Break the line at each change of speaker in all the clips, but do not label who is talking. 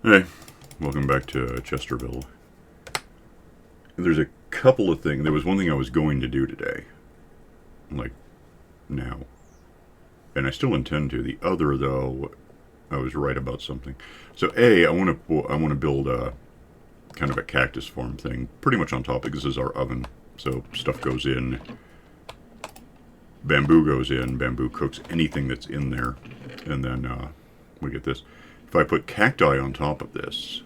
Hey, welcome back to Chesterville. There's a couple of things. There was one thing I was going to do today, like now, and I still intend to. The other, though, I was right about something. So, I want to build a kind of a cactus farm thing, pretty much on top because this is our oven. So stuff goes in, bamboo goes in, bamboo cooks anything that's in there, and then we get this. If I put cacti on top of this,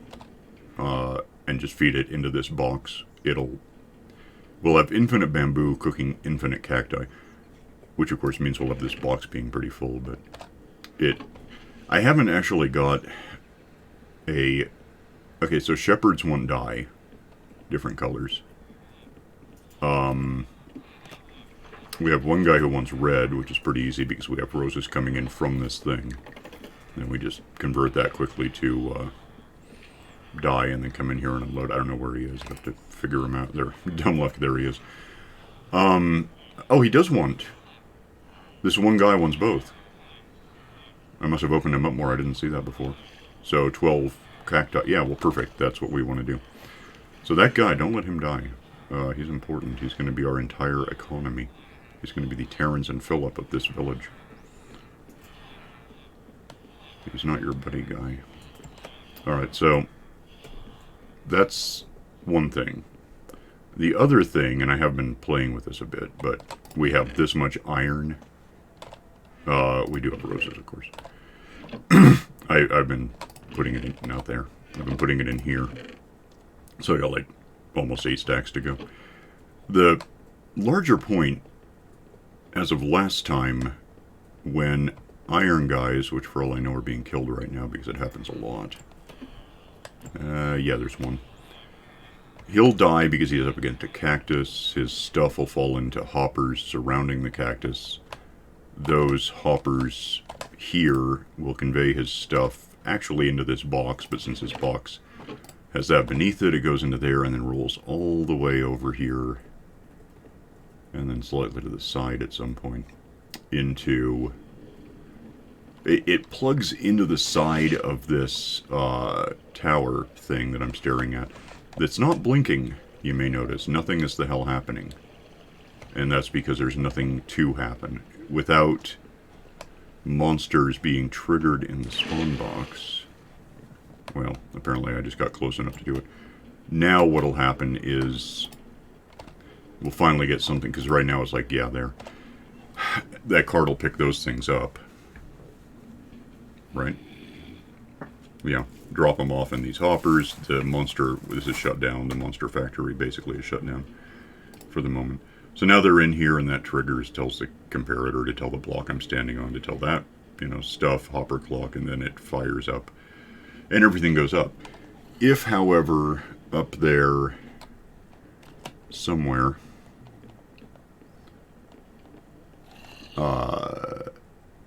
and just feed it into this box, we'll have infinite bamboo cooking infinite cacti, which of course means we'll have this box being pretty full. But I haven't actually got a. Okay, so shepherds won't die, different colors. We have one guy who wants red, which is pretty easy because we have roses coming in from this thing. And we just convert that quickly to dye and then come in here and unload. I don't know where he is. I have to figure him out. There, dumb luck, there he is. Oh, he does want. This one guy wants both. I must have opened him up more. I didn't see that before. So 12 cacti. Yeah, well, perfect. That's what we want to do. So that guy, don't let him die. He's important. He's going to be our entire economy. He's going to be the Terrence and Philip of this village. He's not your buddy guy. Alright, so that's one thing. The other thing, and I have been playing with this a bit, but we have this much iron. We do have roses, of course. I've been putting it in out there. I've been putting it in here. So I got like almost 8 stacks to go. The larger point, as of last time, when iron guys, which for all I know are being killed right now because it happens a lot. Yeah, there's one. He'll die because he is up against a cactus. His stuff will fall into hoppers surrounding the cactus. Those hoppers here will convey his stuff actually into this box, but since his box has that beneath it, it goes into there and then rolls all the way over here and then slightly to the side at some point into... It plugs into the side of this tower thing that I'm staring at. That's not blinking, you may notice. Nothing is the hell happening. And that's because there's nothing to happen. Without monsters being triggered in the spawn box... Well, apparently I just got close enough to do it. Now what'll happen is... We'll finally get something, because right now it's like, yeah, there. That cart will pick those things up. Right? Yeah, drop them off in these hoppers. The monster, this is shut down. The monster factory basically is shut down for the moment. So now they're in here and that triggers, tells the comparator to tell the block I'm standing on to tell that, stuff, hopper clock, and then it fires up. And everything goes up. If, however, up there somewhere,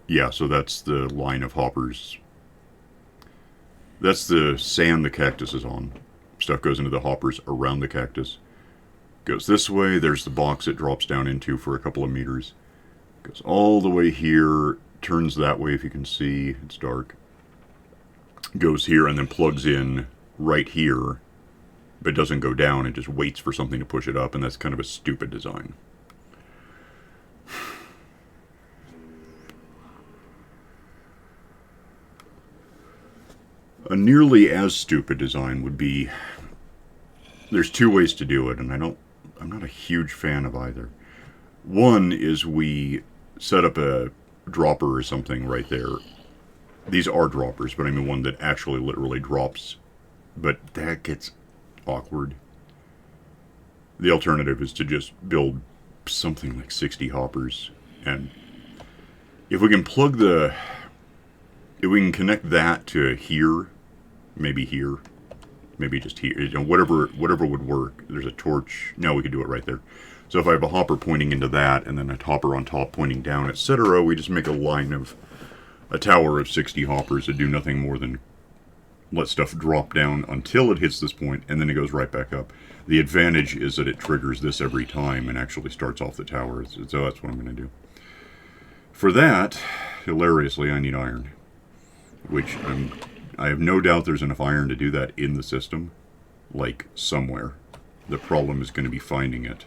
yeah, so that's the line of hoppers. That's the sand the cactus is on. Stuff goes into the hoppers around the cactus. Goes this way, there's the box it drops down into for a couple of meters. Goes all the way here, turns that way if you can see, it's dark. Goes here and then plugs in right here, but doesn't go down, it just waits for something to push it up, and that's kind of a stupid design. A nearly as stupid design would be... There's 2 ways to do it, and I'm not a huge fan of either. One is we set up a dropper or something right there. These are droppers, but I mean one that actually literally drops. But that gets awkward. The alternative is to just build something like 60 hoppers. And if we can plug the... If we can connect that to here, maybe just here, whatever would work. There's a torch. No, we could do it right there. So if I have a hopper pointing into that, and then a hopper on top pointing down, etc., we just make a line of a tower of 60 hoppers that do nothing more than let stuff drop down until it hits this point, and then it goes right back up. The advantage is that it triggers this every time and actually starts off the tower, so that's what I'm going to do. For that, hilariously, I need iron, which I'm I have no doubt there's enough iron to do that in the system, like somewhere. The problem is going to be finding it.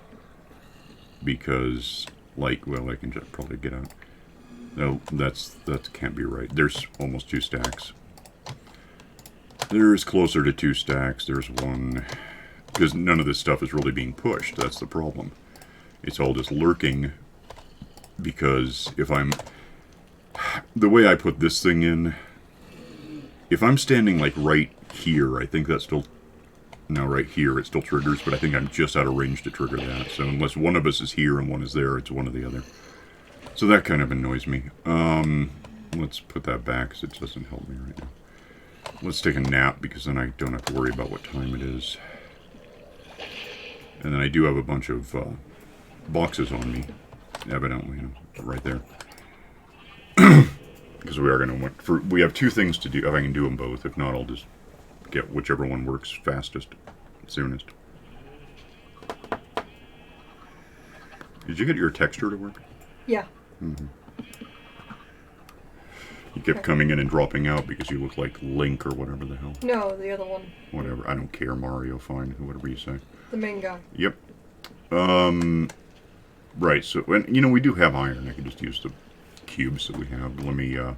Because, like, well, I can just probably get out. No, that can't be right. There's almost 2 stacks. There's closer to 2 stacks. There's 1. Because none of this stuff is really being pushed. That's the problem. It's all just lurking. Because if I'm... The way I put this thing in... If I'm standing, like, right here, I think that's still... No, right here, it still triggers, but I think I'm just out of range to trigger that. So unless one of us is here and one is there, it's one or the other. So that kind of annoys me. Let's put that back, because it doesn't help me right now. Let's take a nap, because then I don't have to worry about what time it is. And then I do have a bunch of boxes on me, evidently, right there. Because we are going to... We have 2 things to do, if I can do them both. If not, I'll just... get whichever one works fastest, soonest. Did you get your texture to work?
Yeah.
Mm-hmm. You kept coming in and dropping out because you look like Link or whatever the hell.
No, the other one.
Whatever. I don't care, Mario. Fine. Whatever you say.
The main guy.
Yep. Right. So, and, we do have iron. I can just use the cubes that we have. Let me, I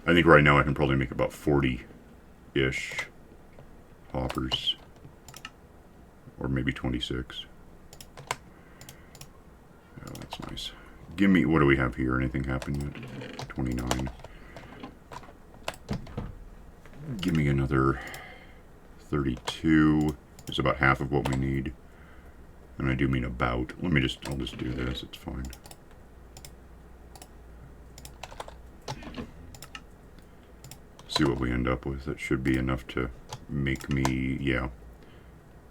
think right now I can probably make about 40-ish. Hoppers, or maybe 26. Oh, that's nice. Give me, what do we have here? Anything happen yet? 29. Give me another 32. It's about half of what we need. And I do mean about. I'll just do this, it's fine. See what we end up with. That should be enough to make me, yeah.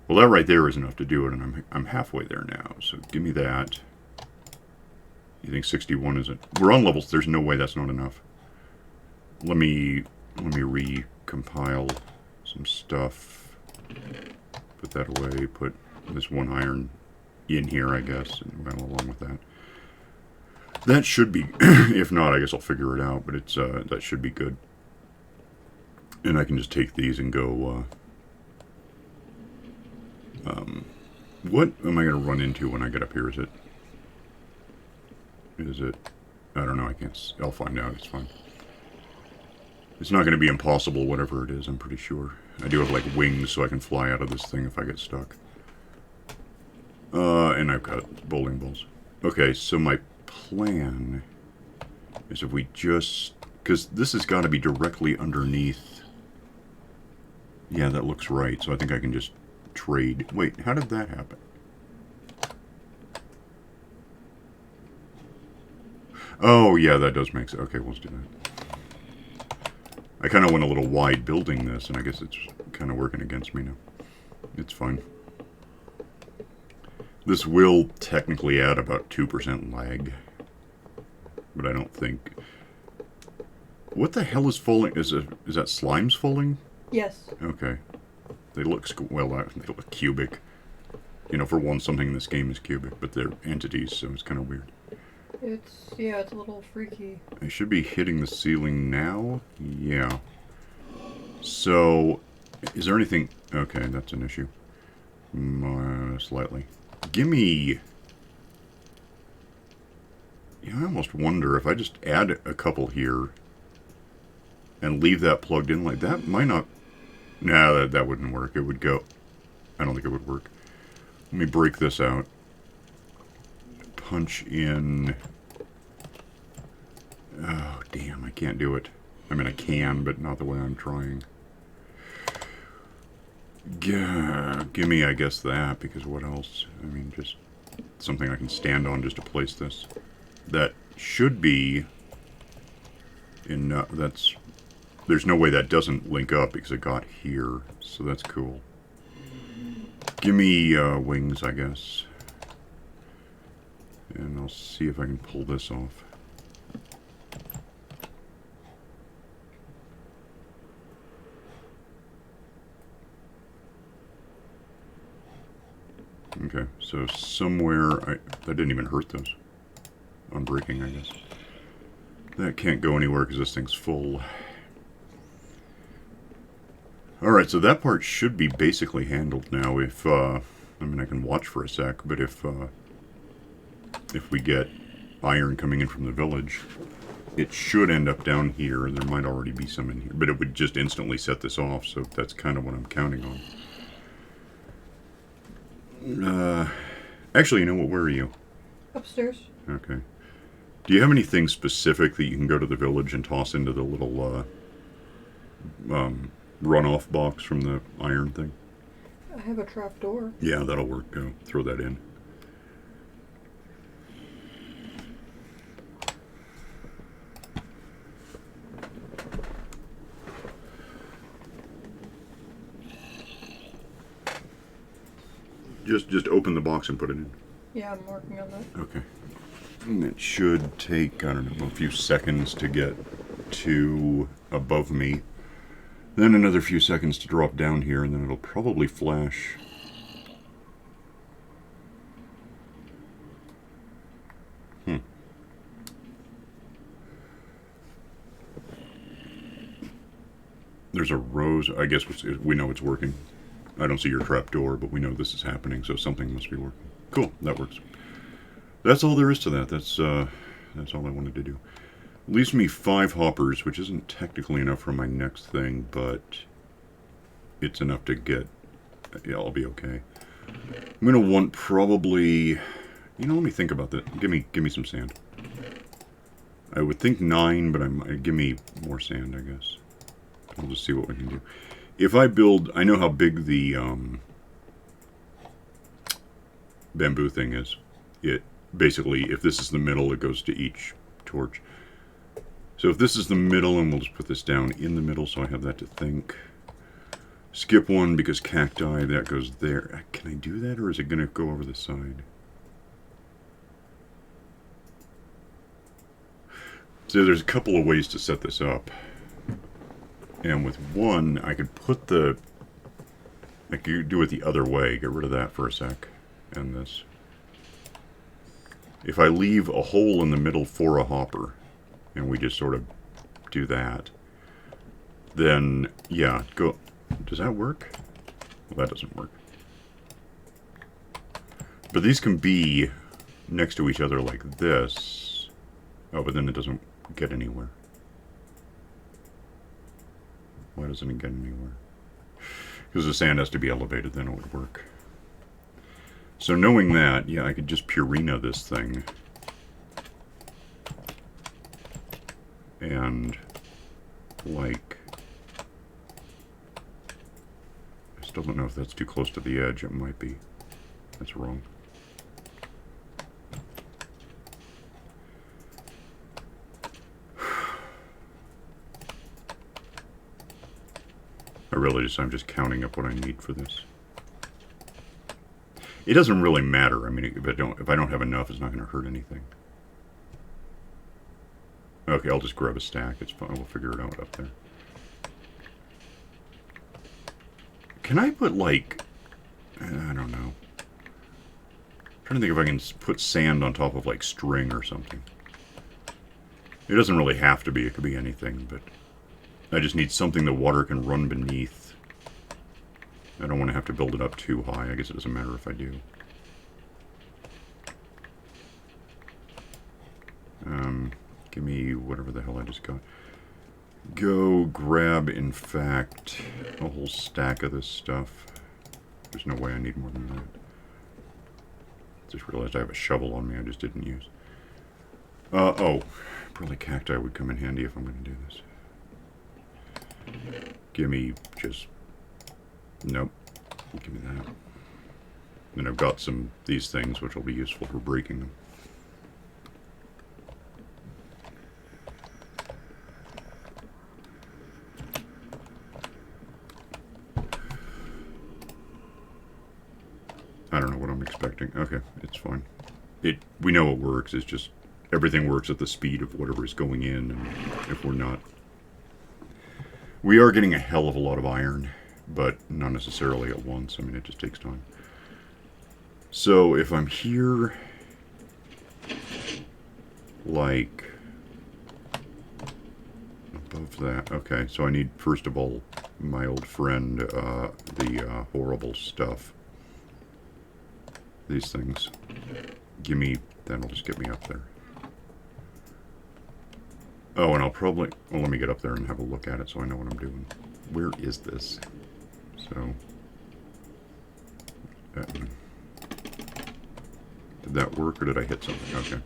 Well, that right there is enough to do it, and I'm halfway there now. So give me that. You think 61 isn't? We're on levels. There's no way that's not enough. Let me recompile some stuff. Put that away. Put this 1 iron in here, I guess, and well, along with that. That should be. If not, I guess I'll figure it out. But it's that should be good. And I can just take these and go, what am I going to run into when I get up here? Is it, I don't know, I'll find out, it's fine. It's not going to be impossible, whatever it is, I'm pretty sure. I do have, like, wings, so I can fly out of this thing if I get stuck. And I've got bowling balls. Okay, so my plan is if we just, because this has got to be directly underneath. Yeah, that looks right, so I think I can just trade. Wait, how did that happen? Oh, yeah, that does make sense. Okay, let's do that. I kind of went a little wide building this, and I guess it's kind of working against me now. It's fine. This will technically add about 2% lag. But I don't think... What the hell is falling? Is that slimes falling?
Yes.
Okay. They look, well, they look cubic. For one, something in this game is cubic, but they're entities, so it's kind of weird.
It's a little freaky.
I should be hitting the ceiling now? Yeah. So, is there anything... Okay, that's an issue. Slightly. Gimme... Yeah, I almost wonder if I just add a couple here and leave that plugged in like that, might not... No, that wouldn't work. It would go... I don't think it would work. Let me break this out. Punch in... Oh, damn, I can't do it. I mean, I can, but not the way I'm trying. Give me, I guess, that, because what else? I mean, just something I can stand on just to place this. That should be... that's... There's no way that doesn't link up because it got here, so that's cool. Give me wings, I guess. And I'll see if I can pull this off. Okay, so somewhere... that didn't even hurt those. Unbreaking, I guess. That can't go anywhere because this thing's full. Alright, so that part should be basically handled now if, I mean, I can watch for a sec, but if we get iron coming in from the village, it should end up down here, and there might already be some in here, but it would just instantly set this off, so that's kind of what I'm counting on. Actually, you know what, where are you?
Upstairs.
Okay. Do you have anything specific that you can go to the village and toss into the little runoff box from the iron thing?
I have a trap door.
Yeah, that'll work. Go throw that in. Just open the box and put it in.
Yeah, I'm working on that.
Okay. And it should take, I don't know, a few seconds to get to above me. Then another few seconds to drop down here, and then it'll probably flash. There's a rose. I guess we know it's working. I don't see your trap door, but we know this is happening, so something must be working. Cool, that works. That's all there is to that. That's all I wanted to do. Leaves me 5 hoppers, which isn't technically enough for my next thing, but it's enough to get. Yeah, I'll be okay. I'm gonna want probably. You know, let me think about that. Give me some sand. I would think 9, but give me more sand, I guess. We'll just see what we can do. If I build, I know how big the bamboo thing is. It basically, if this is the middle, it goes to each torch. So if this is the middle, and we'll just put this down in the middle, so I have that to think. Skip one because cacti, that goes there. Can I do that, or is it going to go over the side? So there's a couple of ways to set this up. And with one, I could put the... I could do it the other way. Get rid of that for a sec. And this. If I leave a hole in the middle for a hopper, and we just sort of do that, then, yeah, go... Does that work? Well, that doesn't work. But these can be next to each other like this. Oh, but then it doesn't get anywhere. Why doesn't it get anywhere? Because the sand has to be elevated, then it would work. So knowing that, yeah, I could just Purina this thing. And, like... I still don't know if that's too close to the edge. It might be. That's wrong. I'm just counting up what I need for this. It doesn't really matter. I mean, if I don't have enough, it's not going to hurt anything. Okay, I'll just grab a stack. It's fine. We'll figure it out up there. Can I put, like... I don't know. I'm trying to think if I can put sand on top of, like, string or something. It doesn't really have to be. It could be anything, but... I just need something the water can run beneath. I don't want to have to build it up too high. I guess it doesn't matter if I do. Give me whatever the hell I just got. Go grab, in fact, a whole stack of this stuff. There's no way I need more than that. Just realized I have a shovel on me I just didn't use. Oh. Probably cacti would come in handy if I'm going to do this. Give me just... Nope. Give me that. Then I've got these things which will be useful for breaking them. I don't know what I'm expecting. Okay, it's fine. We know it works. It's just everything works at the speed of whatever is going in, and if we're not... We are getting a hell of a lot of iron, but not necessarily at once. I mean, it just takes time. So if I'm here, like... above that. Okay, so I need, first of all, my old friend, the horrible stuff. These things. Give me, that'll just get me up there. Oh, and I'll probably, well, let me get up there and have a look at it so I know what I'm doing. Where is this? So, did that work or did I hit something? Okay.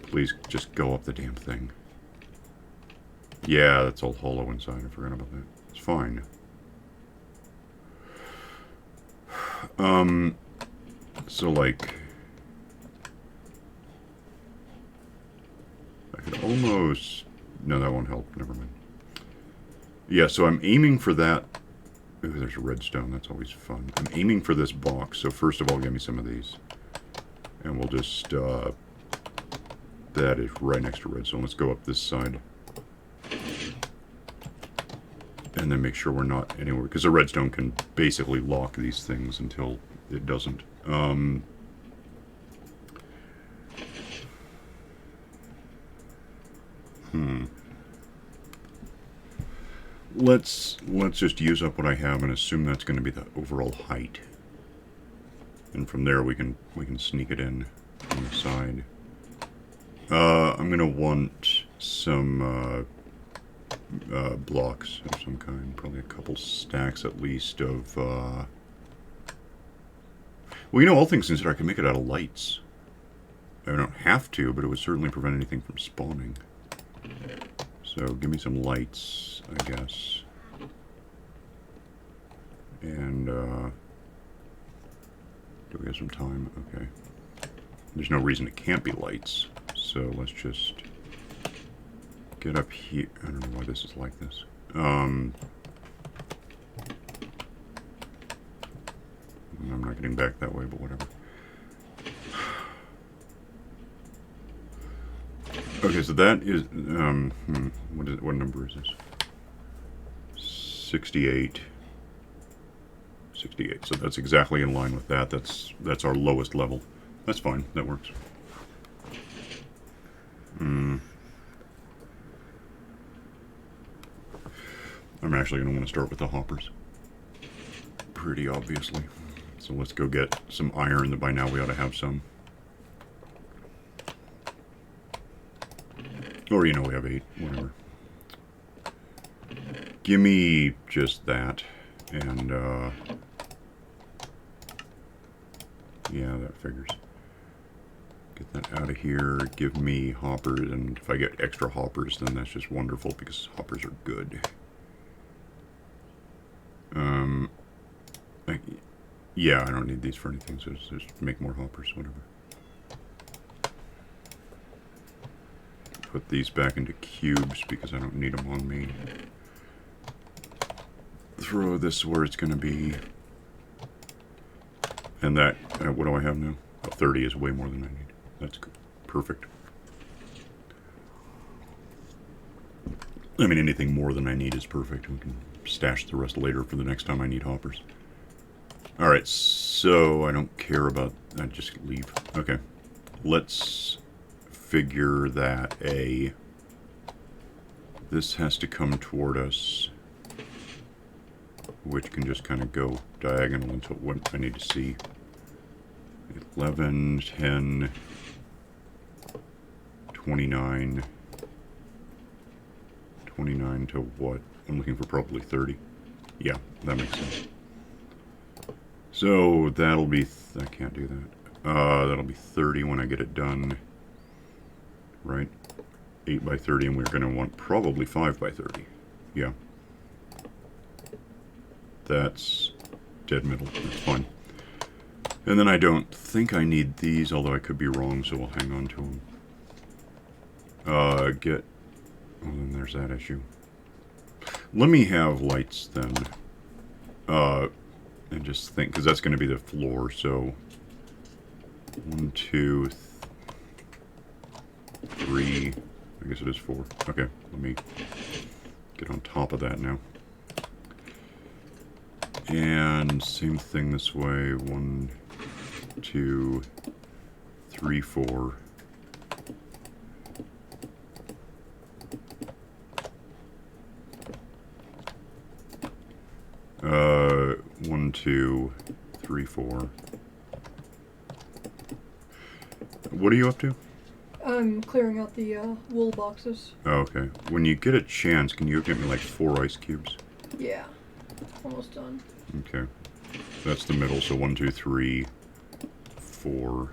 Please just go up the damn thing. Yeah, that's all hollow inside. I forgot about that. It's fine. So like, I could almost, no, that won't help. Never mind. Yeah, so I'm aiming for that. Ooh, there's a redstone. That's always fun. I'm aiming for this box. So first of all, give me some of these. And we'll just, that is right next to redstone. Let's go up this side. And then make sure we're not anywhere. Because the redstone can basically lock these things until it doesn't. Let's just use up what I have and assume that's going to be the overall height. And from there we can sneak it in from the side. I'm going to want some blocks of some kind, probably a couple stacks at least of well, you know, all things considered, I can make it out of lights. I don't have to, but it would certainly prevent anything from spawning. So give me some lights, I guess. And do we have some time? Okay. There's no reason it can't be lights. So let's just get up here. I don't know why this is like this. I'm not getting back that way, but whatever. Okay, so that is, what number is this? 68. 68, so that's exactly in line with that. That's our lowest level. That's fine, that works. I'm actually going to want to start with the hoppers. Pretty obviously. So let's go get some iron that by now we ought to have some. Or, you know, we have 8, whatever. Give me just that. And, yeah, that figures. Get that out of here. Give me hoppers. And if I get extra hoppers, then that's just wonderful because hoppers are good. Yeah, I don't need these for anything, so just make more hoppers, whatever. Put these back into cubes because I don't need them on me. Throw this where it's going to be. And that, what do I have now? Oh, 30 is way more than I need. That's good. Perfect. I mean, anything more than I need is perfect. We can stash the rest later for the next time I need hoppers. Alright, so I don't care about that. Just leave. Okay. Let's figure that this has to come toward us, which can just kind of go diagonal until what I need to see. 11, 10, 29, 29 to what? I'm looking for probably 30. Yeah, that makes sense. So that'll be, I can't do that. That'll be 30 when I get it done. Right? 8 by 30, and we're going to want probably 5 by 30. Yeah. That's dead middle. That's fine. And then I don't think I need these, although I could be wrong, so we'll hang on to them. Well, then there's that issue. Let me have lights then. And just think, because that's going to be the floor, so 1, 2, 3, I guess it is 4. Okay, let me get on top of that now. And same thing this way, 1, 2, 3, 4. 1, 2, 3, 4. What are you up to?
I'm clearing out the wool boxes.
Oh, okay. When you get a chance, can you get me like 4 ice cubes?
Yeah. Almost done.
Okay. That's the middle, so 1, 2, 3, 4.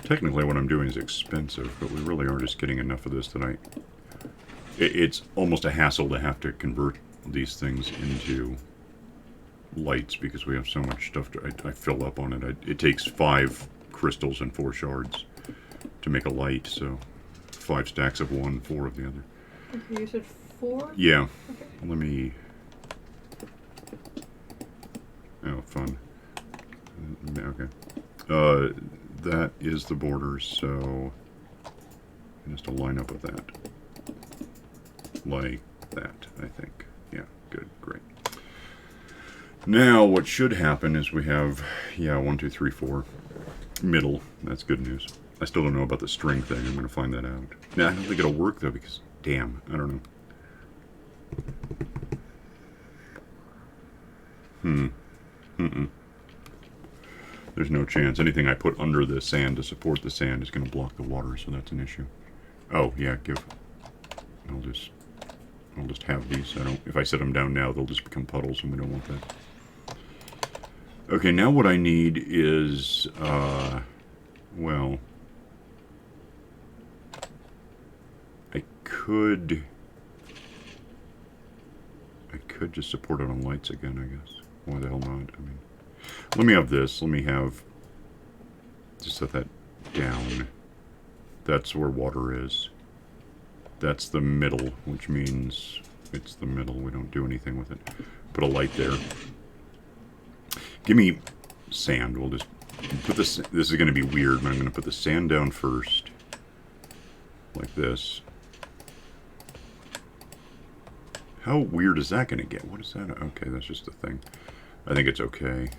Technically what I'm doing is expensive, but we really are just getting enough of this that it's almost a hassle to have to convert these things into lights because we have so much stuff I fill up on it. It takes 5 crystals and 4 shards to make a light, so 5 stacks of one, 4 of the other.
Okay, you said 4?
Yeah.
Okay.
Let me... Oh, fun. Okay. That is the border, so it has to line up with that. Like that, I think. Yeah, good, great. Now, what should happen is we have, 1, 2, 3, 4. Middle. That's good news. I still don't know about the string thing. I'm going to find that out. Now, I don't think it'll work, though, because, damn, I don't know. There's no chance. Anything I put under the sand to support the sand is going to block the water, so that's an issue. Oh, yeah, I'll just have these. If I set them down now, they'll just become puddles, and we don't want that. Okay, now what I need is, well, I could just support it on lights again, I guess. Why the hell not? I mean, let me have this. Let me have, just set that down. That's where water is. That's the middle, which means it's the middle. We don't do anything with it. Put a light there. Give me sand. We'll just put this. This is going to be weird, but I'm going to put the sand down first. Like this. How weird is that going to get? What is that? Okay, that's just a thing. I think it's okay.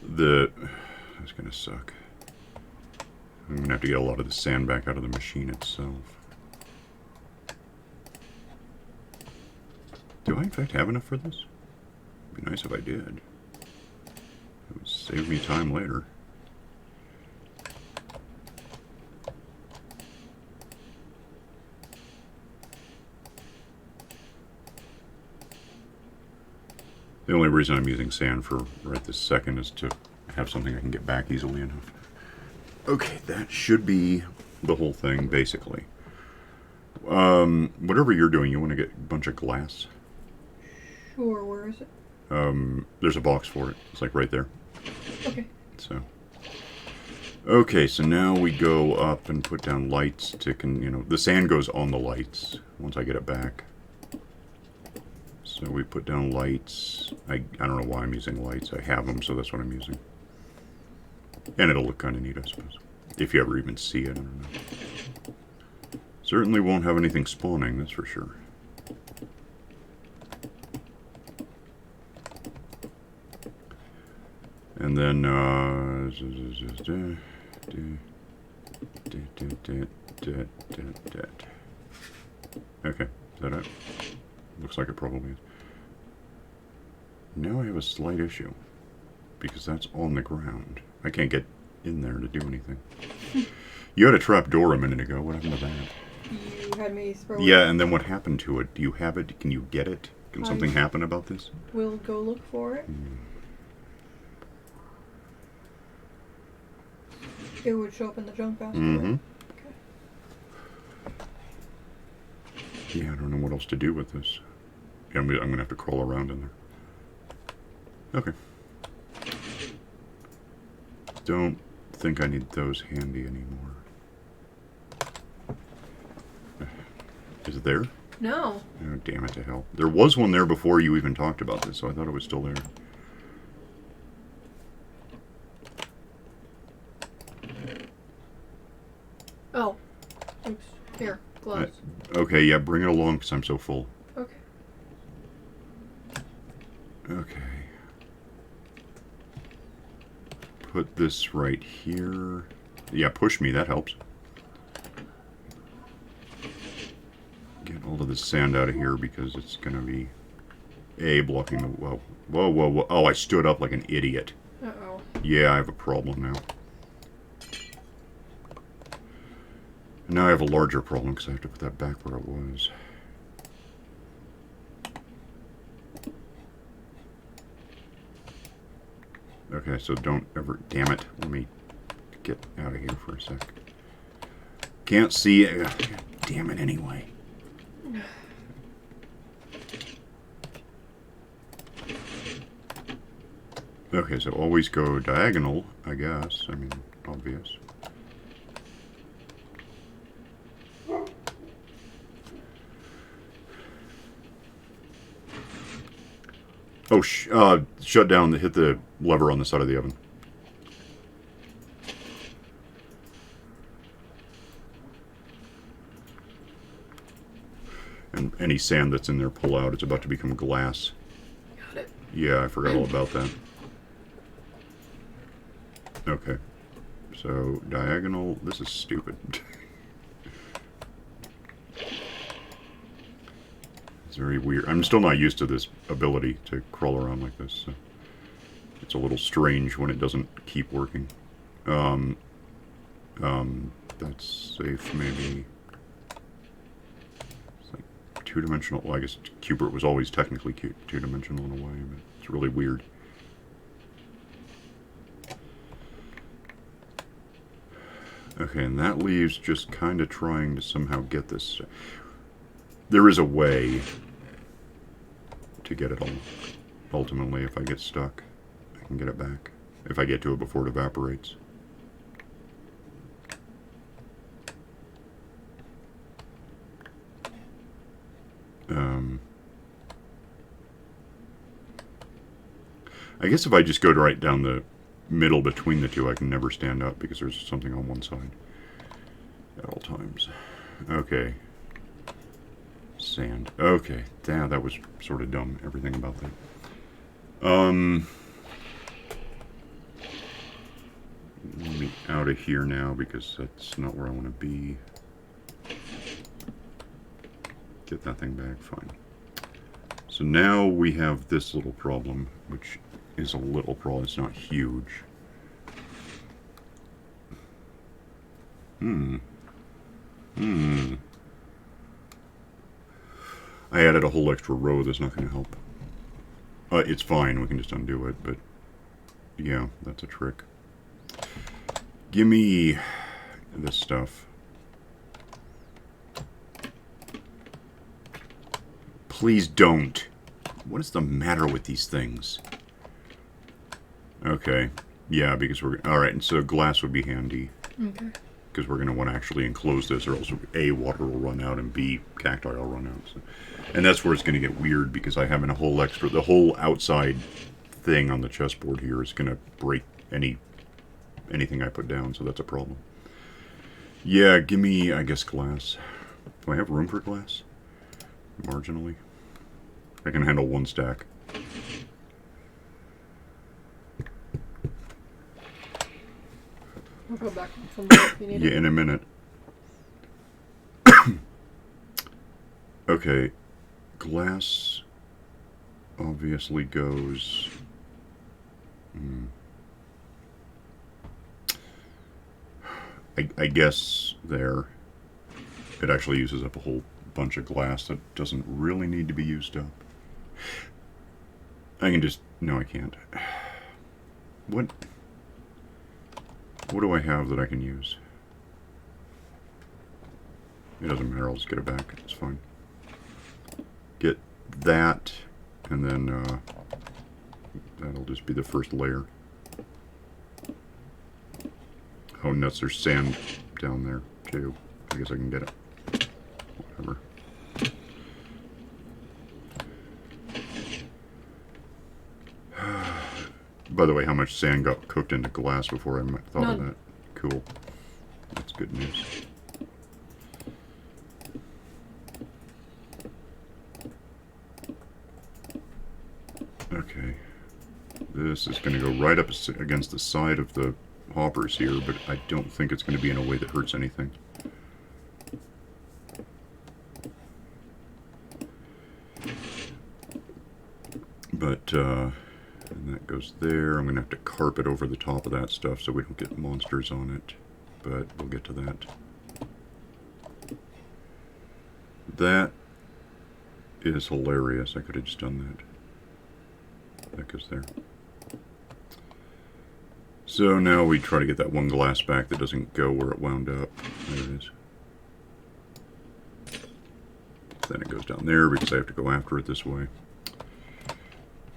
That's going to suck. I'm going to have to get a lot of the sand back out of the machine itself. Do I in fact have enough for this? It'd be nice if I did. It would save me time later. The only reason I'm using sand for right this second is to have something I can get back easily enough. Okay, that should be the whole thing, basically. Whatever you're doing, you want to get a bunch of glass?
Sure, where is it?
There's a box for it. It's like right there.
Okay.
So. Okay, so now we go up and put down lights to, the sand goes on the lights once I get it back. So we put down lights. I don't know why I'm using lights. I have them, so that's what I'm using. And it'll look kind of neat, I suppose. If you ever even see it, I don't know. Certainly won't have anything spawning, that's for sure. And then, okay, is that it? Looks like it probably is. Now I have a slight issue, because that's on the ground. I can't get in there to do anything. You had a trap door a minute ago. What happened to that?
You had me throw it.
Yeah, and then what happened to it? Do you have it? Can you get it? Can something happen about this?
We'll go look for it. It would show up in the junk basket.
Mm-hmm.
Okay.
Yeah, I don't know what else to do with this. Yeah, I'm gonna have to crawl around in there. Okay. Don't think I need those handy anymore. Is it there?
No.
Oh, damn it to hell. There was one there before you even talked about this, so I thought it was still there.
Oh. Oops. Here, gloves.
Okay, yeah, bring it along because I'm so full.
Okay.
Okay. put this right here. Yeah, push me, that helps. Get all of this sand out of here because it's going to be blocking the... Whoa. Whoa, whoa, whoa. Oh, I stood up like an idiot.
Uh-oh.
Yeah, I have a problem now. And now I have a larger problem because I have to put that back where it was. Okay, so don't ever... Damn it. Let me get out of here for a sec. Can't see it. Damn it anyway. Okay, so always go diagonal, I guess. I mean, obvious. Oh, shut down. Hit the lever on the side of the oven. And any sand that's in there, pull out. It's about to become glass.
Got it.
Yeah, I forgot all about that. Okay. So, diagonal. This is stupid. It's very weird. I'm still not used to this ability to crawl around like this. So it's a little strange when it doesn't keep working. That's safe, maybe. It's like two-dimensional. Well, I guess Cubert was always technically two-dimensional in a way, but it's really weird. Okay, and that leaves just kind of trying to somehow get this. There is a way to get it all. Ultimately, if I get stuck, I can get it back. If I get to it before it evaporates. I guess if I just go right down the middle between the two, I can never stand up because there's something on one side at all times. Okay. Sand. Okay. Damn, that was sort of dumb, everything about that. Let me out of here now because that's not where I want to be. Get that thing back, fine. So now we have this little problem, which is a little problem, it's not huge. I added a whole extra row that's not going to help. It's fine, we can just undo it, but yeah, that's a trick. Give me this stuff. Please don't. What is the matter with these things? Okay. Yeah, because we're... Alright, and so glass would be handy.
Okay.
Because we're going to want to actually enclose this, or else A, water will run out, and B, cacti will run out. So. And that's where it's going to get weird, because I have a whole extra... The whole outside thing on the chessboard here is going to break anything I put down, so that's a problem. Yeah, give me, I guess, glass. Do I have room for glass? Marginally. I can handle one stack.
I'll go back from there if you need it.
Yeah, in a minute. Okay. Glass obviously goes... I guess there. It actually uses up a whole bunch of glass that doesn't really need to be used up. I can just... No, I can't. What do I have that I can use? It doesn't matter, I'll just get it back. It's fine. Get that, and then that'll just be the first layer. Oh nuts, there's sand down there too. I guess I can get it. Whatever. By the way, how much sand got cooked into glass before I thought of that? Cool. That's good news. Okay. This is going to go right up against the side of the hoppers here, but I don't think it's going to be in a way that hurts anything. But, and that goes there. I'm going to have to carpet over the top of that stuff so we don't get monsters on it. But we'll get to that. That is hilarious. I could have just done that. That goes there. So now we try to get that one glass back that doesn't go where it wound up. There it is. Then it goes down there because I have to go after it this way.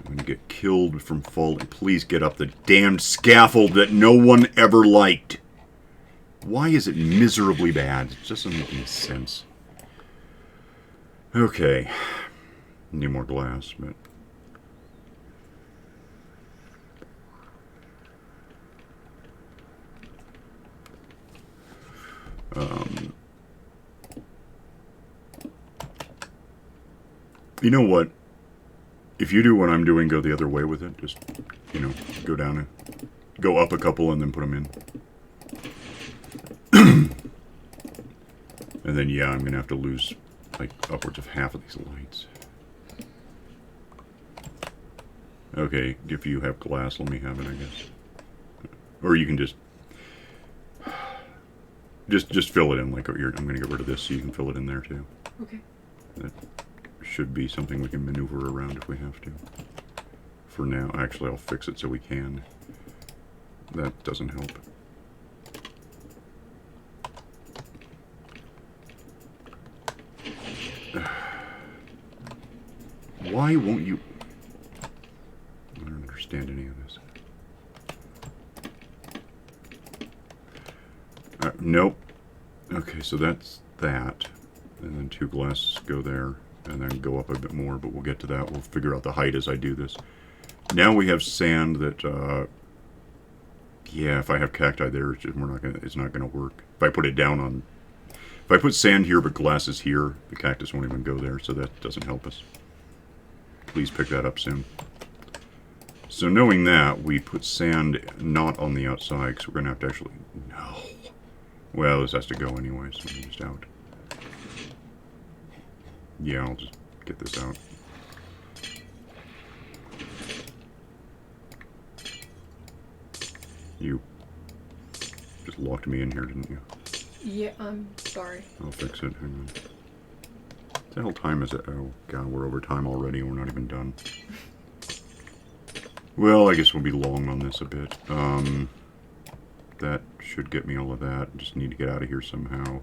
I'm going to get killed from falling. Please get up the damned scaffold that no one ever liked. Why is it miserably bad? It doesn't make any sense. Okay. Need more glass, but... you know what? If you do what I'm doing, go the other way with it. Just, you know, go down and go up a couple and then put them in. And then, yeah, I'm going to have to lose, like, upwards of half of these lights. Okay, if you have glass, let me have it, I guess. Or you can just fill it in like you're... I'm going to get rid of this so you can fill it in there, too.
Okay.
That should be something we can maneuver around if we have to. For now, actually, I'll fix it so we can. That doesn't help. Why won't you... I don't understand any of this. Nope. Okay, so that's that. And then 2 glasses go there. And then go up a bit more, but we'll get to that. We'll figure out the height as I do this. Now we have sand that... yeah, if I have cacti there, it's not gonna work. If I put it down on... If I put sand here but glass is here, the cactus won't even go there, so that doesn't help us. Please pick that up soon. So knowing that, we put sand not on the outside, because we're going to have to actually... No. Well, this has to go anyway, so I'm just out. Yeah, I'll just get this out. You just locked me in here, didn't you?
Yeah, I'm sorry.
I'll fix it. Hang on. What the hell time is it? Oh, God, we're over time already and we're not even done. Well, I guess we'll be long on this a bit. That should get me all of that. Just need to get out of here somehow.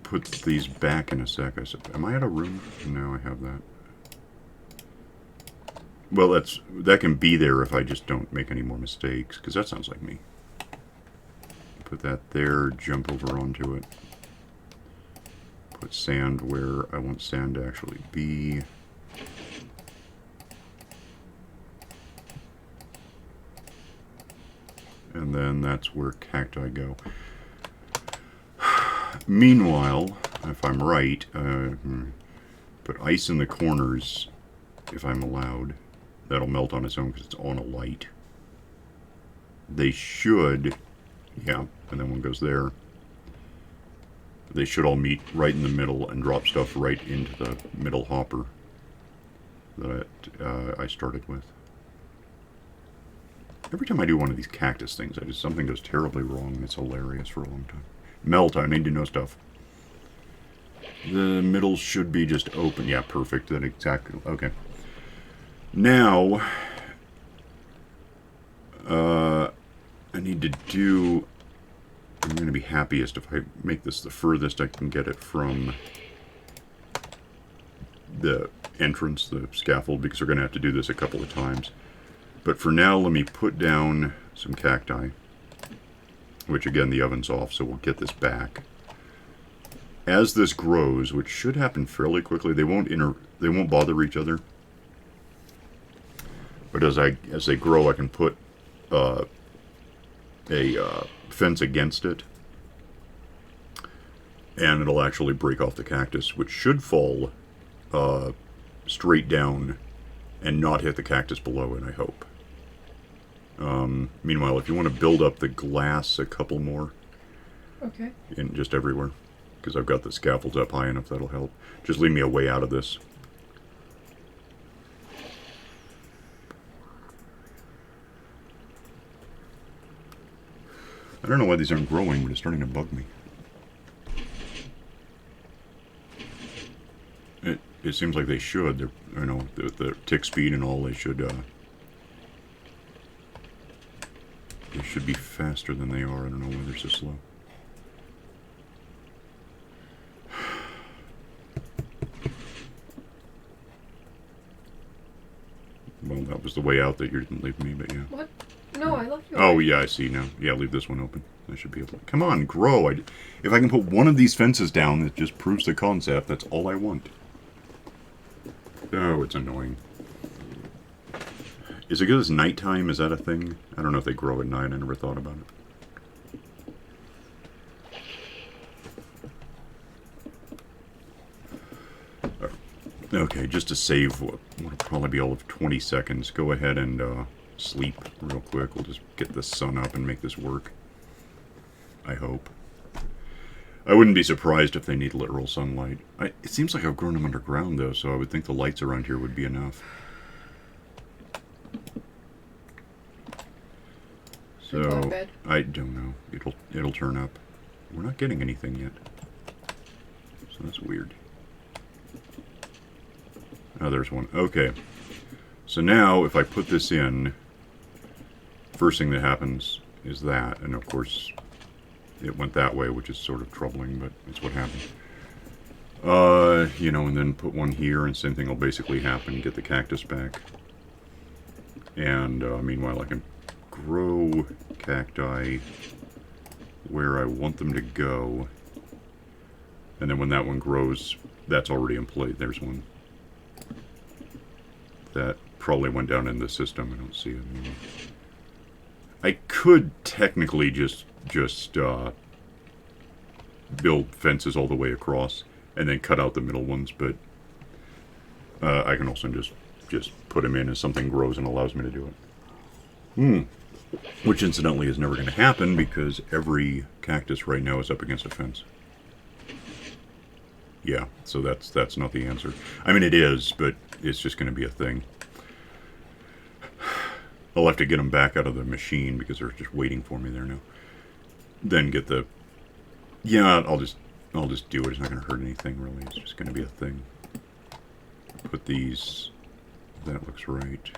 Put these back in a sec. I said, am I out of room? No, I have that. Well, that can be there if I just don't make any more mistakes, because that sounds like me. Put that there, jump over onto it. Put sand where I want sand to actually be. And then that's where cacti go. Meanwhile, if I'm right, put ice in the corners, if I'm allowed. That'll melt on its own because it's on a light. They should, yeah, and then one goes there. They should all meet right in the middle and drop stuff right into the middle hopper that I started with. Every time I do one of these cactus things, something goes terribly wrong, and it's hilarious for a long time. Melt, I need to know stuff. The middle should be just open. Yeah, perfect. That exactly. Okay. Now, I need to do... I'm going to be happiest if I make this the furthest I can get it from the entrance, the scaffold, because we're going to have to do this a couple of times. But for now, let me put down some cacti, which again, the oven's off, so we'll get this back. As this grows, which should happen fairly quickly, they won't bother each other. But as they grow, I can put a fence against it, and it'll actually break off the cactus, which should fall straight down and not hit the cactus below it, I hope. Meanwhile, if you want to build up the glass a couple more,
Okay.
in just everywhere, because I've got the scaffolds up high enough, that'll help. Just leave me a way out of this. I don't know why these aren't growing, but it's starting to bug me. It seems like they should. They're, you know, the tick speed and all, they should be faster than they are. I don't know why they're so slow. Well, that was the way out that you didn't leave me, but yeah.
What? No, I left you.
Oh,
away.
yeah, I see now. Yeah, leave this one open. I should be able to... Come on, grow. If I can put one of these fences down, that just proves the concept. That's all I want. Oh, it's annoying. Is it good as nighttime? Is that a thing? I don't know if they grow at night. I never thought about it. Okay, just to save what'll probably be all of 20 seconds, go ahead and sleep real quick. We'll just get the sun up and make this work. I hope. I wouldn't be surprised if they need literal sunlight. It seems like I've grown them underground, though, so I would think the lights around here would be enough.
Should we go
So,
to bed?
I don't know. It'll turn up. We're not getting anything yet. So that's weird. Oh, there's one. Okay. So now, if I put this in, first thing that happens is that, and of course, it went that way, which is sort of troubling, but it's what happened. You know, and then put one here, and same thing will basically happen. Get the cactus back. And, meanwhile, I can grow cacti where I want them to go. And then when that one grows, that's already in place. There's one. That probably went down in the system. I don't see it anymore. I could technically just build fences all the way across and then cut out the middle ones, but I can also just put them in as something grows and allows me to do it. Which incidentally is never going to happen because every cactus right now is up against a fence. Yeah, so that's not the answer. I mean, it is, but it's just going to be a thing. I'll have to get them back out of the machine because they're just waiting for me there now. Then get the... Yeah, I'll just do it. It's not going to hurt anything, really. It's just going to be a thing. Put these... That looks right.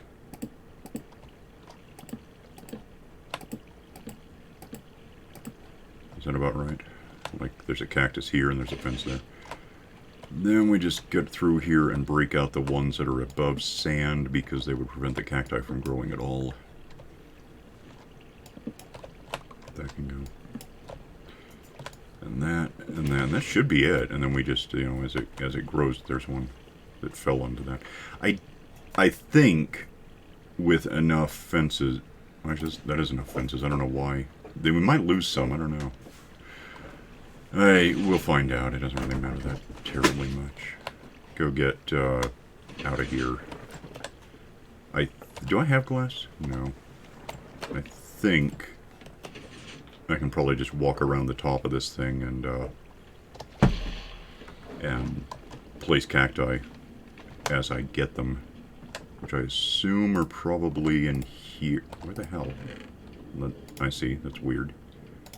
Is that about right? Like, there's a cactus here and there's a fence there. Then we just get through here and break out the ones that are above sand because they would prevent the cacti from growing at all. That can go. And that, and that should be it. And then we just, you know, as it grows, there's one that fell onto that. I think with enough fences, actually, that is enough fences. I don't know why. We might lose some. I don't know. We'll find out. It doesn't really matter that terribly much. Go get out of here. Do I have glass? No. I think I can probably just walk around the top of this thing and place cacti as I get them, which I assume are probably in here. Where the hell? I see. That's weird.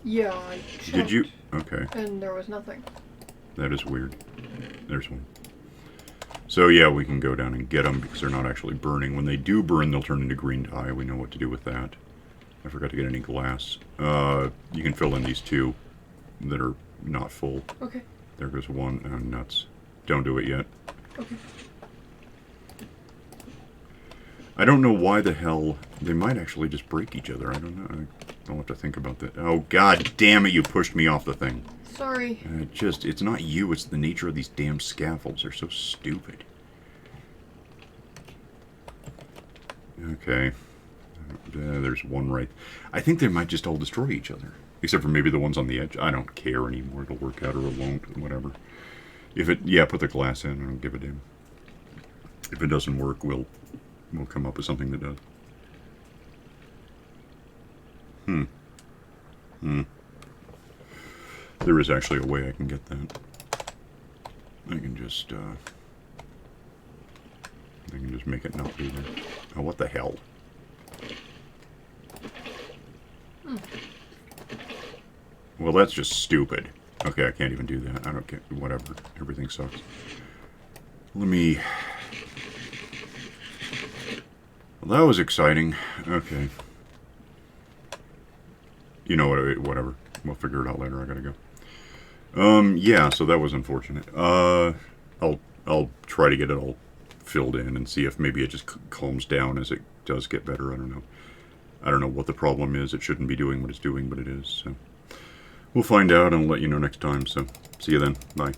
Yeah, I checked.
Did you? Okay.
And there was nothing.
That is weird. There's one. So yeah, we can go down and get them because they're not actually burning. When they do burn, they'll turn into green dye. We know what to do with that. I forgot to get any glass. You can fill in these two that are not full.
Okay.
There goes one. Oh, nuts. Don't do it yet.
Okay.
I don't know why the hell... They might actually just break each other. I don't know. I'll have to think about that. Oh, god damn it, you pushed me off the thing.
Sorry.
It's not you, it's the nature of these damn scaffolds. They're so stupid. Okay. There's one right... I think they might just all destroy each other. Except for maybe the ones on the edge. I don't care anymore. It'll work out or it won't. Whatever. If it... Yeah, put the glass in. I don't give a damn. If it doesn't work, we'll we'll come up with something that does. There is actually a way I can get that. I can just make it not be there. Oh, what the hell? Well, that's just stupid. Okay, I can't even do that. I don't get whatever. Everything sucks. Let me... Well, that was exciting. Okay. You know what? Whatever. We'll figure it out later. I gotta go. Yeah. So that was unfortunate. I'll try to get it all filled in and see if maybe it just calms down as it does get better. I don't know. I don't know what the problem is. It shouldn't be doing what it's doing, but it is. So we'll find out and I'll let you know next time. So see you then. Bye.